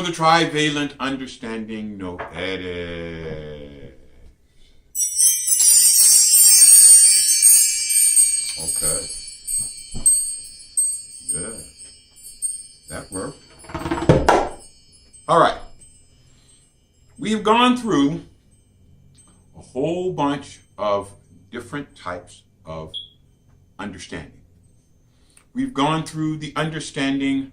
the trivalent understanding, no edit. Okay. Yeah. That worked. All right. We've gone through a whole bunch of different types of understanding. We've gone through the understanding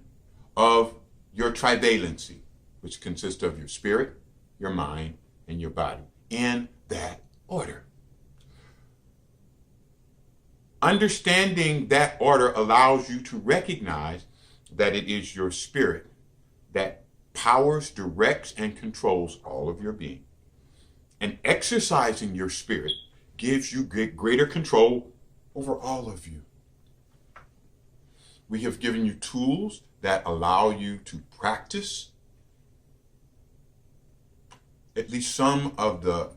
of your trivalency, which consists of your spirit, your mind, and your body, in that order. Understanding that order allows you to recognize that it is your spirit that powers, directs, and controls all of your being. And exercising your spirit gives you greater control over all of you. We have given you tools that allow you to practice at least some of the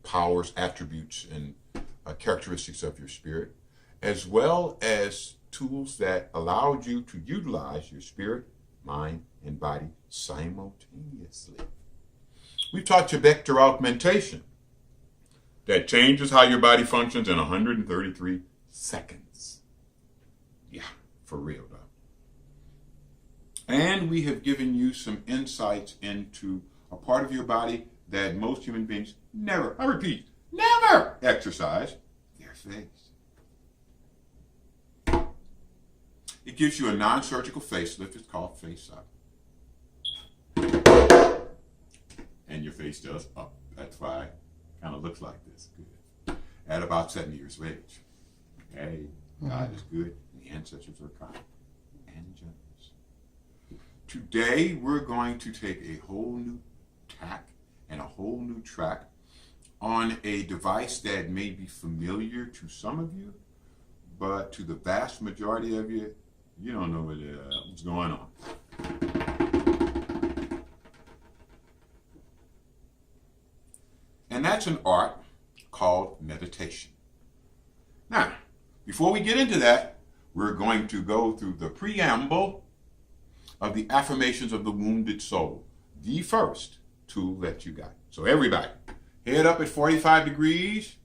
powers, attributes, and characteristics of your spirit, as well as tools that allowed you to utilize your spirit, mind, and body simultaneously. We've taught you vector augmentation that changes how your body functions in 133 seconds. Yeah, for real though. And we have given you some insights into a part of your body that most human beings never, I repeat, never exercise, their face. It gives you a non-surgical facelift. It's called face up. And your face does up. That's why it kind of looks like this. Good. At about 70 years of age. Hey, God is good. The ancestors are kind and generous. Today, we're going to take a whole new tack and a whole new track on a device that may be familiar to some of you, but to the vast majority of you, you don't know what's going on. And that's an art called meditation. Now, before we get into that, we're going to go through the preamble of the Affirmations of the Wounded Soul, the first tool that you got. So everybody, head up at 45 degrees.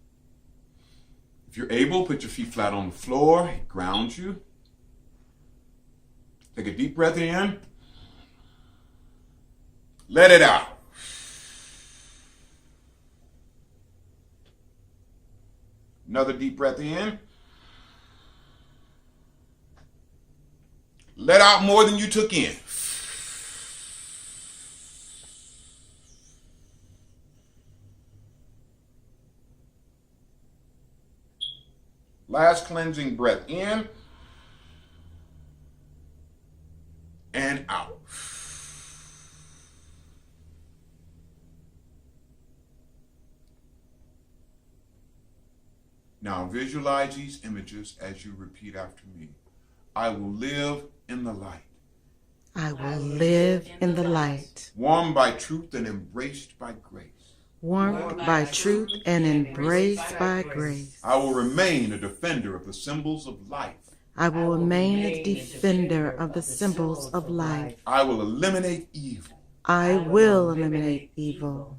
If you're able, put your feet flat on the floor. It grounds you. Take a deep breath in. Let it out. Another deep breath in. Let out more than you took in. Last cleansing breath in and out. Now visualize these images as you repeat after me. I will live in the light. I will live in the light. Warmed by truth and embraced by grace. Warmed by truth and embraced by grace. I will remain a defender of the symbols of life. I will remain a defender of the symbols of life. I will eliminate evil. I will eliminate evil.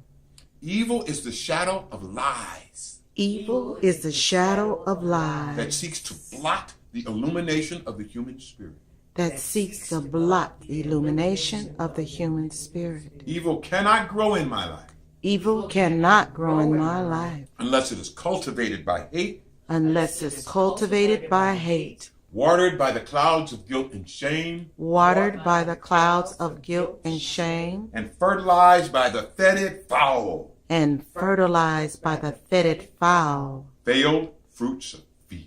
Evil is the shadow of lies. Evil is the shadow of lies that seeks to blot the illumination of the human spirit. That seeks to blot the illumination of the human spirit. Evil cannot grow in my life. Evil cannot grow in my life unless it is cultivated by hate. Unless it's cultivated by hate. Watered by the clouds of guilt and shame. Watered by the clouds of guilt and shame. And fertilized by the fetid fowl. And fertilized by the fetid fowl. Failed fruits of fear.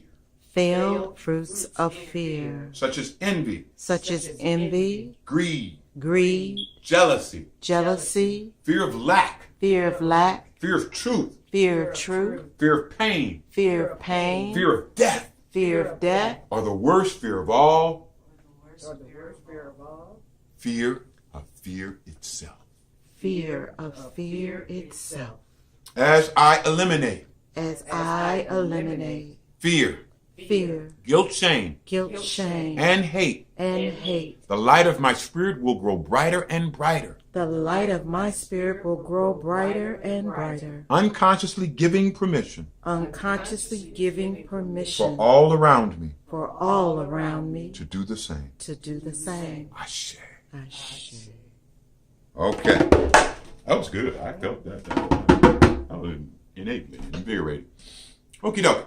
Failed fruits of fear. Such as envy. Such as envy. Greed. Greed. Jealousy. Jealousy. Fear of lack. Fear of lack. Fear of truth. Fear of truth. Fear of pain. Fear of pain. Fear of death. Fear of death. Or the worst fear of all. Fear of fear itself. Fear of fear itself. As I eliminate. As I eliminate. Fear. fear, guilt, shame, guilt, shame, and hate. and hate. The light of my spirit will grow brighter and brighter, The light of my spirit will grow brighter and brighter, unconsciously giving permission unconsciously giving for permission all around me for all around me to do the same. to do the same. Ashe. Ashe. Okay. That was good. I felt that. That was innately invigorating. Okie dokie.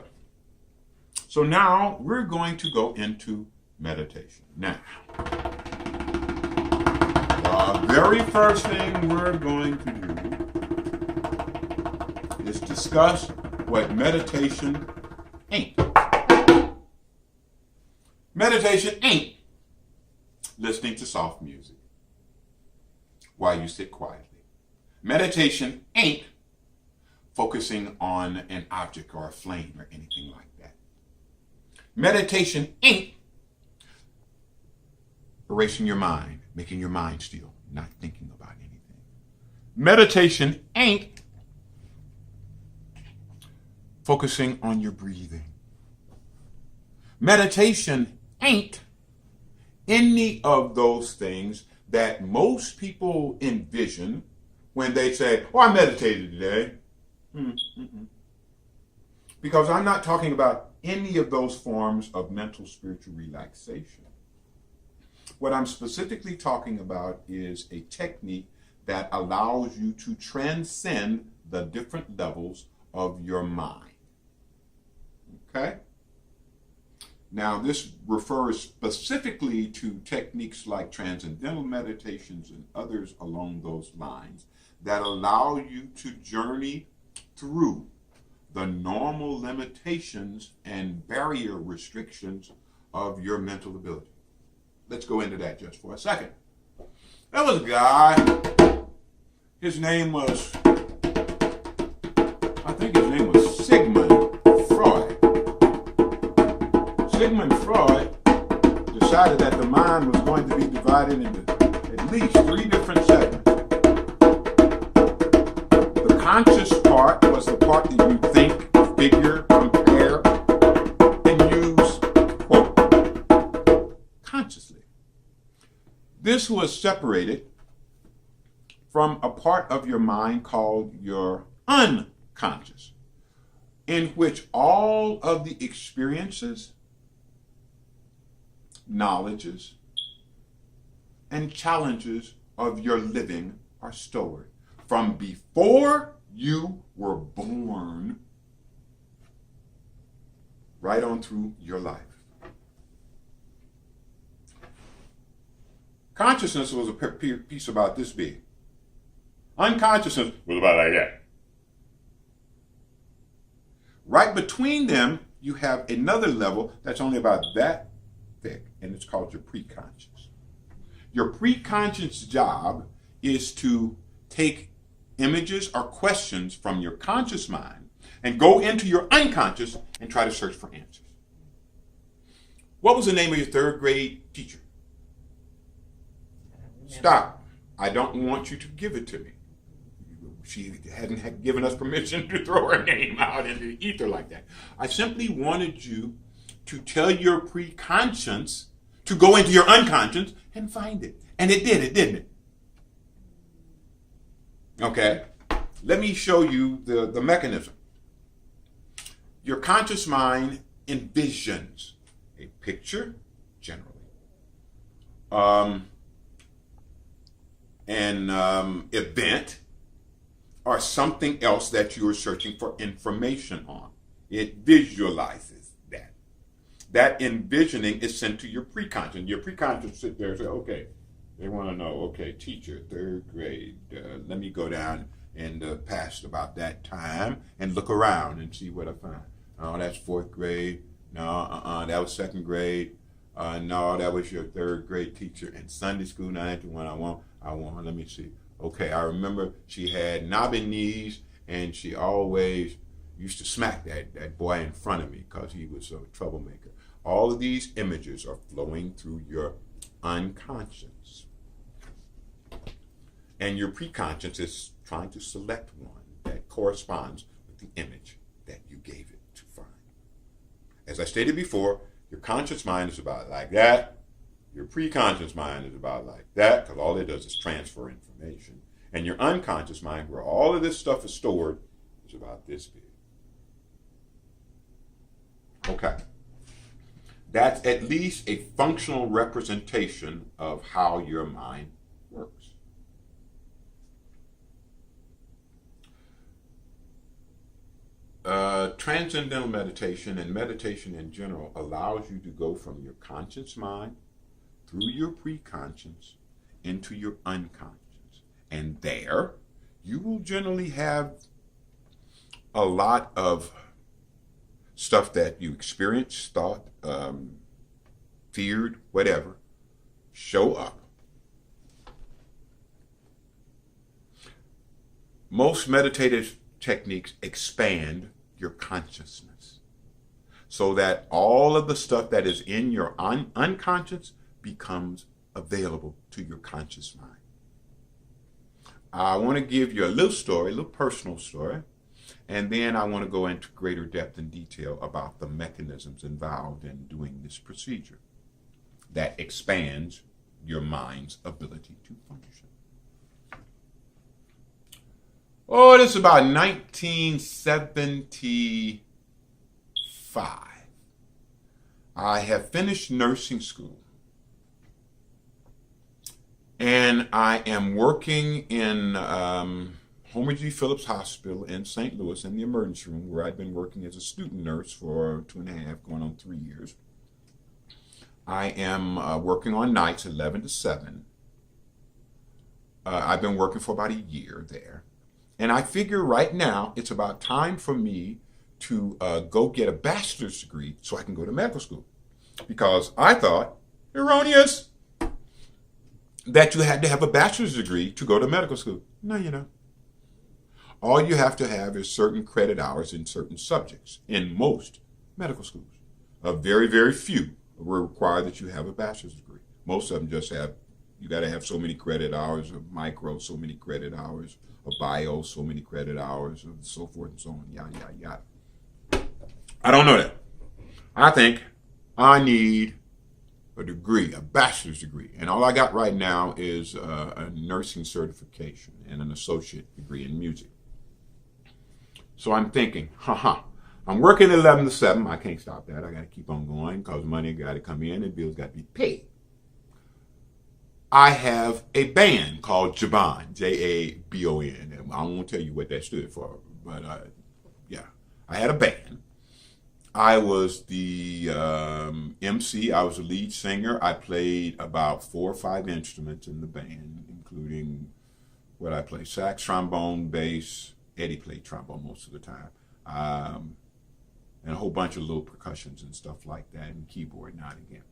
So now we're going to go into meditation. Now, the very first thing we're going to do is discuss what meditation ain't. Meditation ain't listening to soft music while you sit quietly. Meditation ain't focusing on an object or a flame or anything like that. Meditation ain't erasing your mind, making your mind still, not thinking about anything. Meditation ain't focusing on your breathing. Meditation ain't any of those things that most people envision when they say, oh, I meditated today. Because I'm not talking about any of those forms of mental spiritual relaxation. What I'm specifically talking about is a technique that allows you to transcend the different levels of your mind. Okay? Now, this refers specifically to techniques like transcendental meditations and others along those lines that allow you to journey through the normal limitations and barrier restrictions of your mental ability. Let's go into that just for a second. There was a guy, his name was, I think his name was Sigmund Freud. Sigmund Freud decided that the mind was going to be divided into at least 3 different segments. The conscious part was the part that you think, figure, compare, and use, quote, consciously. This was separated from a part of your mind called your unconscious, in which all of the experiences, knowledges, and challenges of your living are stored from before you were born right on through your life. Consciousness was a piece about this big. Unconsciousness was about like that. Right between them, you have another level that's only about that thick, and it's called your preconscious. Your preconscious job is to take images or questions from your conscious mind and go into your unconscious and try to search for answers. What was the name of your 3rd grade teacher? Stop. I don't want you to give it to me. She hadn't given us permission to throw her name out into the ether like that. I simply wanted you to tell your preconscious to go into your unconscious and find it. And it did it, didn't it? Okay. Let me show you the mechanism. Your conscious mind envisions a picture, generally, an event, or something else that you are searching for information on. It visualizes that. That envisioning is sent to your preconscious. Your preconscious sit there and say, okay, they want to know, okay, teacher, 3rd grade, let me go down and past about that time and look around and see what I find. Oh, that's 4th grade. No, that was 2nd grade. No, that was your 3rd grade teacher. And Sunday school, now that's the one I want, let me see. Okay, I remember she had knobby knees and she always used to smack that boy in front of me because he was a troublemaker. All of these images are flowing through your unconscious. And your preconscious is trying to select one that corresponds with the image that you gave it to find. as I stated before, your conscious mind is about like that. Your preconscious mind is about like that, because all it does is transfer information. And your unconscious mind, where all of this stuff is stored, is about this big. Okay. That's at least a functional representation of how your mind works. Transcendental meditation and meditation in general allows you to go from your conscious mind through your preconscious into your unconscious. And there, you will generally have a lot of stuff that you experienced, thought, feared, whatever, show up. Most meditative techniques expand your consciousness so that all of the stuff that is in your unconscious becomes available to your conscious mind. I want to give you a little story, a little personal story, and then I want to go into greater depth and detail about the mechanisms involved in doing this procedure that expands your mind's ability to function. Oh, this is about 1975. I have finished nursing school. And I am working in Homer G. Phillips Hospital in St. Louis in the emergency room, where I've been working as a student nurse for 2.5, going on 3 years. I am working on nights 11 to 7. I've been working for about a year there. And I figure right now it's about time for me to go get a bachelor's degree so I can go to medical school. Because I thought, erroneous, that you had to have a bachelor's degree to go to medical school. No, you don't. All you have to have is certain credit hours in certain subjects in most medical schools. Very, very few will require that you have a bachelor's degree. Most of them just have, you got to have so many credit hours of micro, so many credit hours of bio, so many credit hours, and so forth and so on, yada, yada, yada. I don't know that. I think I need a degree, a bachelor's degree. And all I got right now is a nursing certification and an associate degree in music. So I'm thinking, I'm working 11 to 7. I can't stop that. I got to keep on going because money got to come in and bills got to be paid. I have a band called Jabon, J-A-B-O-N. And I won't tell you what that stood for, but yeah, I had a band. I was the MC. I was the lead singer. I played about 4 or 5 instruments in the band, including what I play: sax, trombone, bass. Eddie played trombone most of the time, and a whole bunch of little percussions and stuff like that, and keyboard now and again.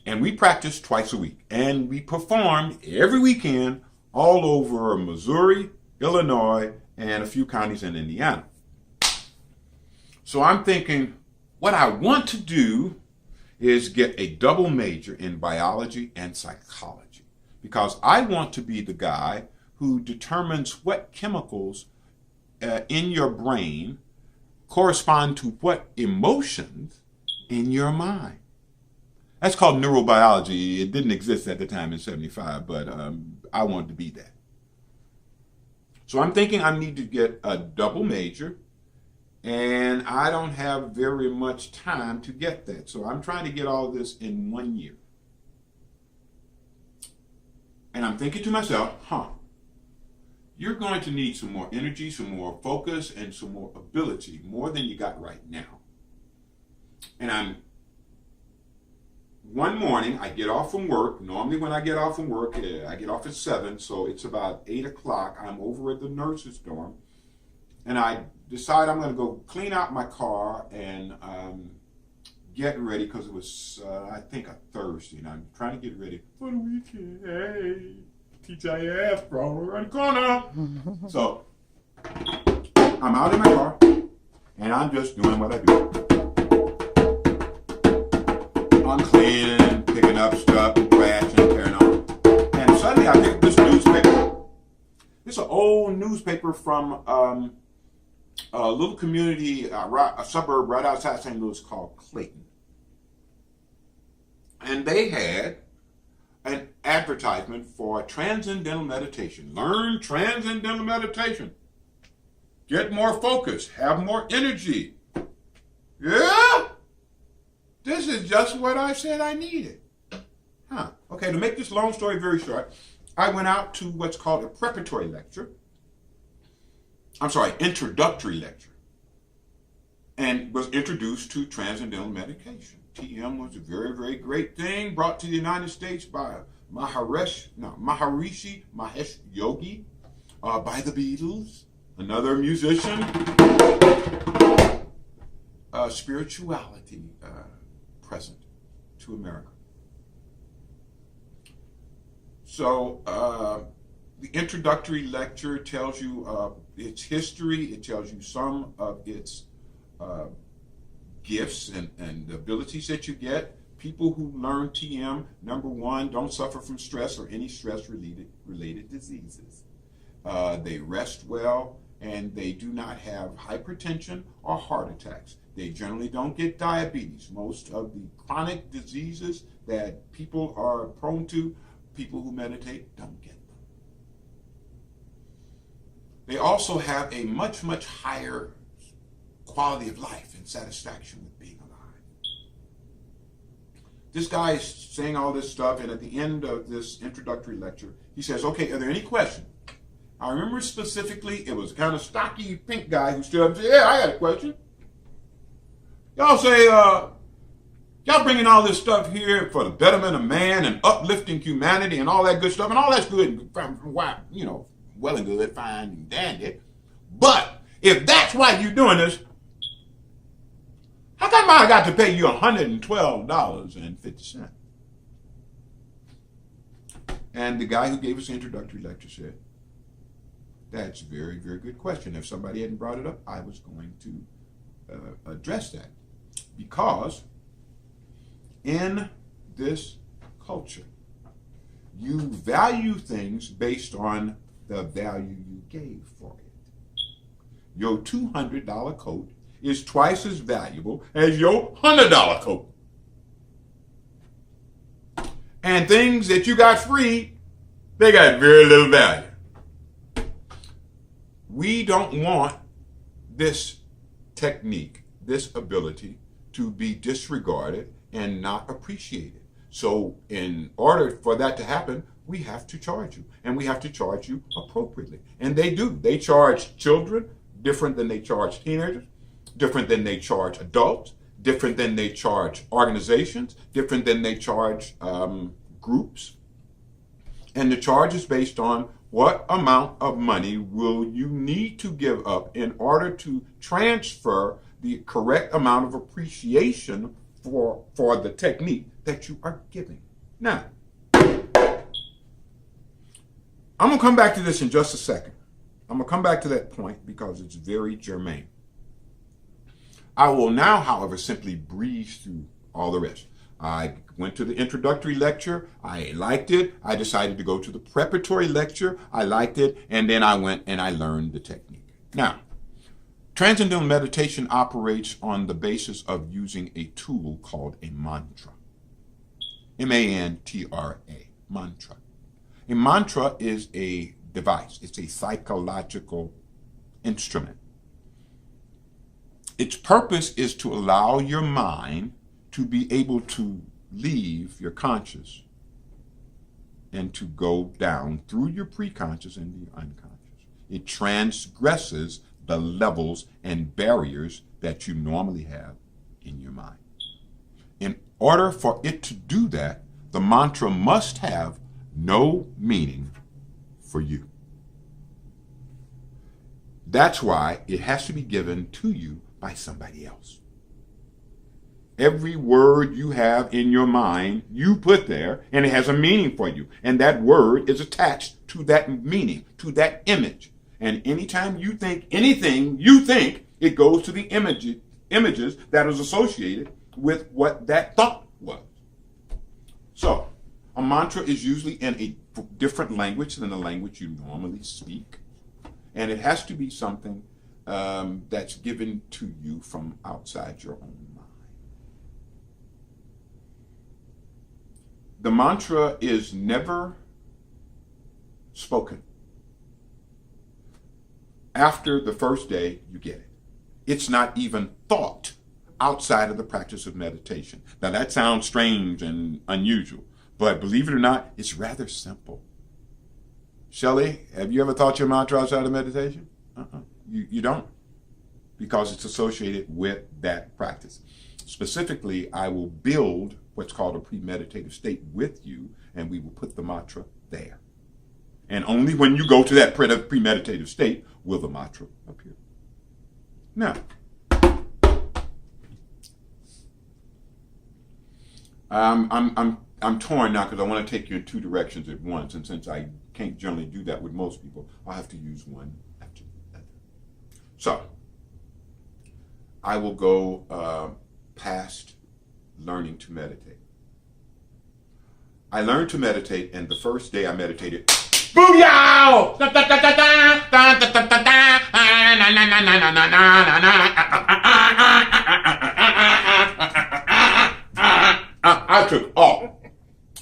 And we practiced twice a week, and we performed every weekend all over Missouri, Illinois, and a few counties in Indiana. So I'm thinking, what I want to do is get a double major in biology and psychology, because I want to be the guy who determines what chemicals in your brain correspond to what emotions in your mind. That's called neurobiology. It didn't exist at the time in 75, but I wanted to be that. So I'm thinking I need to get a double major, and I don't have very much time to get that. So I'm trying to get all this in 1 year. And I'm thinking to myself, you're going to need some more energy, some more focus, and some more ability, more than you got right now. And one morning, I get off from work. Normally when I get off from work, I get off at 7, so it's about 8 o'clock. I'm over at the nurse's dorm, and I decide I'm going to go clean out my car and get ready, because it was, I think, a Thursday, and I'm trying to get ready for the weekend. Hey, TGIF, bro, around the corner. So I'm out in my car, and I'm just doing what I do. I'm cleaning, picking up stuff, and trash, and carrying on. And suddenly I pick up this newspaper. It's an old newspaper from a little community, a suburb right outside St. Louis called Clayton. And they had an advertisement for Transcendental Meditation. Learn Transcendental Meditation. Get more focus. Have more energy. Yeah? This is just what I said I needed. Huh. Okay, to make this long story very short, I went out to what's called a preparatory lecture. Introductory lecture. And was introduced to Transcendental Meditation. T.U.N. was a very, very great thing brought to the United States by Maharishi Mahesh Yogi, by the Beatles, another musician. Spirituality present to America. So the introductory lecture tells you its history. It tells you some of its gifts and abilities that you get. People who learn TM, number one, don't suffer from stress or any stress-related diseases. They rest well, and they do not have hypertension or heart attacks. They generally don't get diabetes. Most of the chronic diseases that people are prone to, people who meditate don't get them. They also have a much, much higher quality of life and satisfaction with being alive. This guy is saying all this stuff, and at the end of this introductory lecture, he says, okay, are there any questions? I remember specifically, it was a kind of stocky pink guy who stood up and said, yeah, I got a question. Y'all say, y'all bringing all this stuff here for the betterment of man and uplifting humanity and all that good stuff, and all that's good, you know, well and good, fine and dandy. But if that's why you're doing this, how come I got to pay you $112.50? And the guy who gave us the introductory lecture said, that's a very, very good question. If somebody hadn't brought it up, I was going to address that. Because in this culture, you value things based on the value you gave for it. Your $200 coat is twice as valuable as your $100 coat. And things that you got free, they got very little value. We don't want this technique, this ability to be disregarded and not appreciated. So in order for that to happen, we have to charge you, and we have to charge you appropriately. And they do. They charge children different than they charge teenagers, different than they charge adults, different than they charge organizations, different than they charge groups. And the charge is based on what amount of money will you need to give up in order to transfer the correct amount of appreciation for the technique that you are giving. Now, I'm going to come back to this in just a second. I'm going to come back to that point because it's very germane. I will now, however, simply breeze through all the rest. I went to the introductory lecture. I liked it. I decided to go to the preparatory lecture. I liked it. And then I went and I learned the technique. Now, Transcendental Meditation operates on the basis of using a tool called a mantra. M-A-N-T-R-A, mantra. A mantra is a device. It's a psychological instrument. Its purpose is to allow your mind to be able to leave your conscious and to go down through your preconscious and the unconscious. It transgresses the levels and barriers that you normally have in your mind. In order for it to do that, the mantra must have no meaning for you. That's why it has to be given to you by somebody else. Every word you have in your mind, you put there, and it has a meaning for you. And that word is attached to that meaning, to that image. And anytime you think anything you think, it goes to the images that is associated with what that thought was. So, a mantra is usually in a different language than the language you normally speak. And it has to be something that's given to you from outside your own mind. The mantra is never spoken. After the first day, you get it. It's not even thought outside of the practice of meditation. Now that sounds strange and unusual, but believe it or not, it's rather simple. Shelley, have you ever thought your mantra outside of meditation? You don't, because it's associated with that practice. Specifically, I will build what's called a premeditative state with you, and we will put the mantra there. And only when you go to that premeditative state will the mantra appear. Now, I'm torn now because I want to take you in two directions at once, and since I can't generally do that with most people, I'll have to use one after the other. So, I will go past learning to meditate. I learned to meditate, and the first day I meditated, booyah! I took off.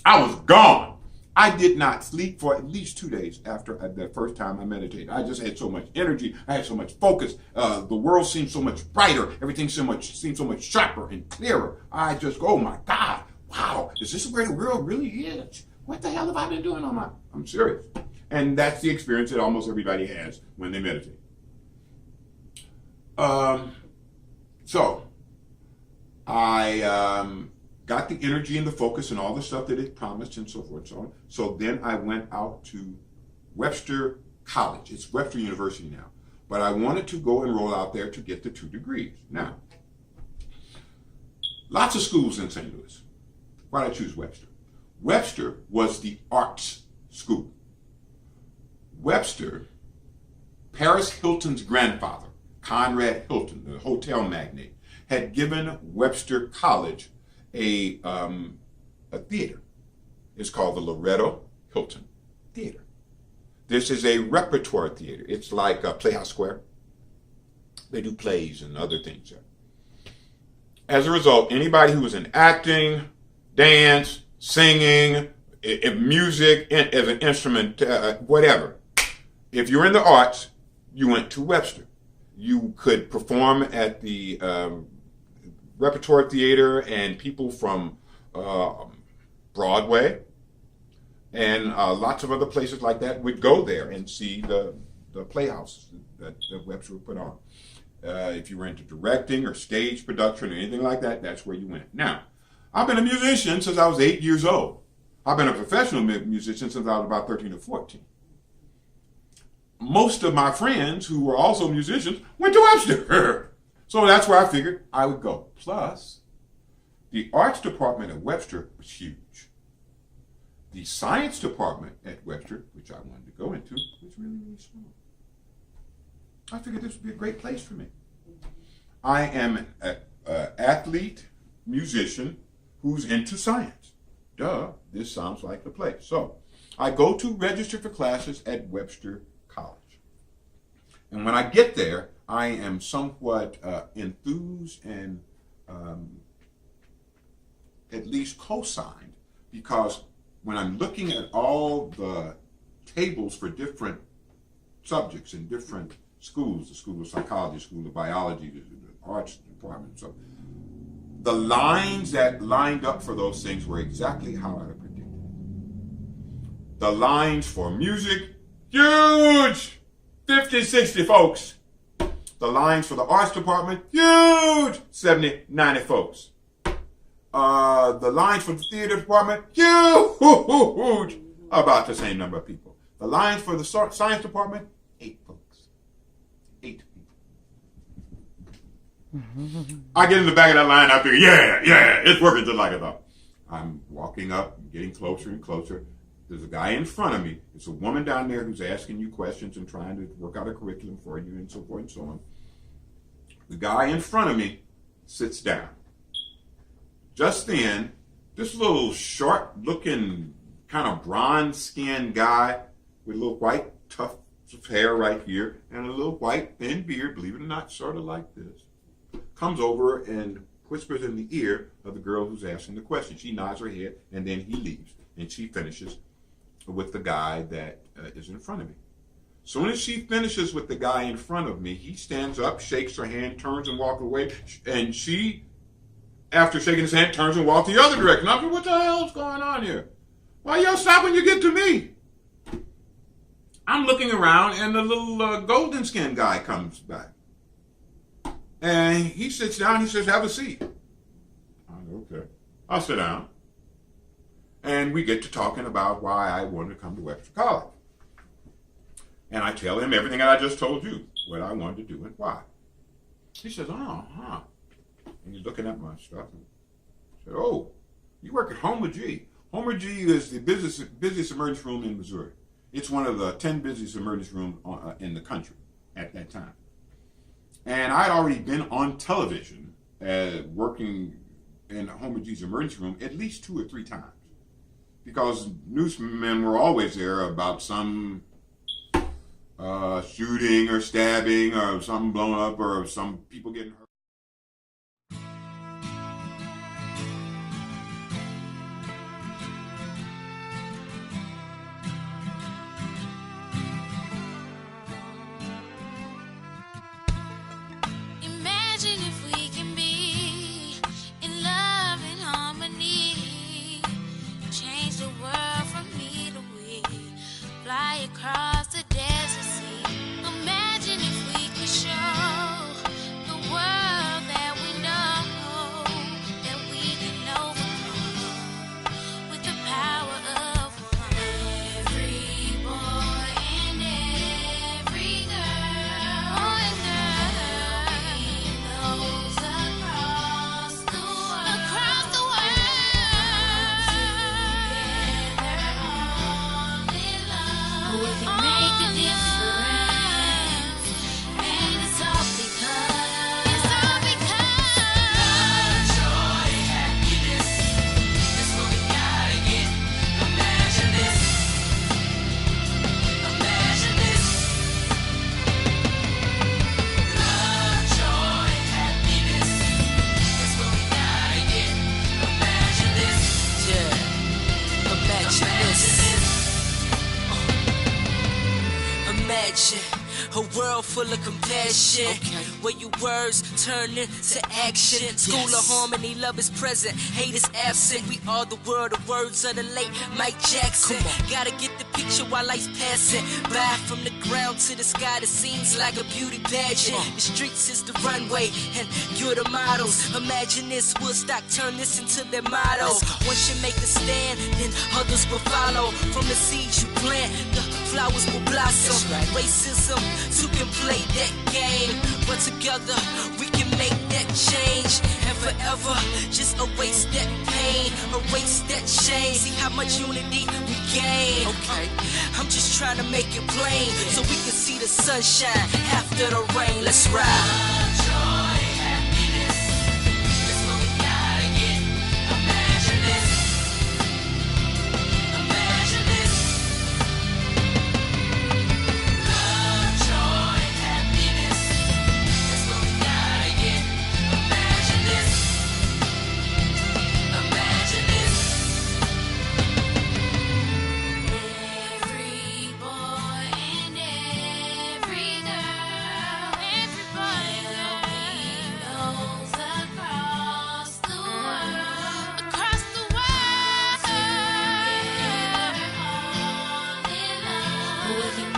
I was gone. I did not sleep for at least 2 days after the first time I meditated. I just had so much energy. I had so much focus. The world seemed so much brighter. Everything seemed so much sharper and clearer. I just go, oh my God, wow, is this where the world really is? What the hell have I been doing on my... I'm serious. And that's the experience that almost everybody has when they meditate. So I got the energy and the focus and all the stuff that it promised and so forth and so on. So then I went out to Webster College. It's Webster University now. But I wanted to go enroll out there to get the 2 degrees. Now, lots of schools in St. Louis. Why did I choose Webster? Webster was the arts school. Webster, Paris Hilton's grandfather, Conrad Hilton, the hotel magnate, had given Webster College a theater. It's called the Loretto Hilton Theater. This is a repertoire theater. It's like Playhouse Square. They do plays and other things there. As a result, anybody who was in acting, dance, singing, music, as an instrument, whatever, if you're in the arts, you went to Webster. You could perform at the repertoire theater, and people from Broadway and lots of other places like that would go there and see the playhouse that Webster would put on. If you were into directing or stage production or anything like that, that's where you went. Now, I've been a musician since I was 8 years old. I've been a professional musician since I was about 13 or 14. Most of my friends who were also musicians went to Webster. So that's where I figured I would go. Plus, the arts department at Webster was huge. The science department at Webster, which I wanted to go into, was really, really small. I figured this would be a great place for me. I am an athlete, musician, who's into science. Duh, this sounds like the place. So I go to register for classes at Webster College. And when I get there, I am somewhat enthused and at least co-signed, because when I'm looking at all the tables for different subjects in different schools, the School of Psychology, School of Biology, the Arts Department, so the lines that lined up for those things were exactly how I predicted. The lines for music, huge! 50, 60 folks. The lines for the arts department, huge! 70, 90 folks. The lines for the theater department, huge! About the same number of people. The lines for the science department, 8 folks. 8 people. I get in the back of that line, I figure, yeah, it's working just like I thought. I'm walking up, getting closer and closer. There's a guy in front of me. There's a woman down there who's asking you questions and trying to work out a curriculum for you and so forth and so on. The guy in front of me sits down. Just then, this little short-looking, kind of bronze-skinned guy with a little white, tough hair right here, and a little white thin beard, believe it or not, sort of like this, comes over and whispers in the ear of the girl who's asking the question. She nods her head, and then he leaves, and she finishes with the guy that is in front of me. Soon as she finishes with the guy in front of me, he stands up, shakes her hand, turns and walks away, and she, after shaking his hand, turns and walks the other direction. I'm like, what the hell's going on here? Why y'all stop when you get to me? I'm looking around, and the little golden skinned guy comes back. And he sits down, he says, have a seat. I'm like, okay. I'll sit down. And we get to talking about why I wanted to come to Webster College. And I tell him everything that I just told you, what I wanted to do and why. He says, And he's looking at my stuff. And I said, oh, you work at Homer G. Homer G is the busiest emergency room in Missouri. It's one of the 10 busiest emergency rooms in the country at that time. And I'd already been on television working in Homer G's emergency room at least 2 or 3 times. Because newsmen were always there about some shooting or stabbing or something blown up or some people getting hurt. Imagine if we can be in love and harmony, change the world from me to we, fly across the desert sea. Imagine if we could show the world that we know that we can overcome with the power of one. Every boy and every girl, goes across the world, together all in love. We can make a difference, and it's all because love, joy, happiness. That's what we gotta get. Imagine this. Imagine this. Love, joy, happiness. That's what we gotta get. Imagine this. Yeah. Imagine this. Imagine a world full of compassion, where your words turn into action. School of harmony, love is present, hate is absent. We are the world, the words of the late Mike Jackson. Gotta get the picture while life's passing by. From the ground to the sky, it seems like a beauty pageant. The streets is the runway, and you're the models. Imagine this, Woodstock, turn this into their motto. One should make a stand, then others will follow. From the seeds you plant, the flowers will blossom. Racism, two can play that game, but together we can make that change. And forever, just erase that pain, erase that shame. See how much unity we gain. I'm just trying to make it plain, so we can see the sunshine after the rain. Let's ride. Love, joy, happiness. That's what we gotta get. Imagine this. Imagine this. Love, joy, happiness. That's what we gotta get. Imagine this. Imagine this. Every boy and every girl, every boy and girl goes across the world, together all in love. We can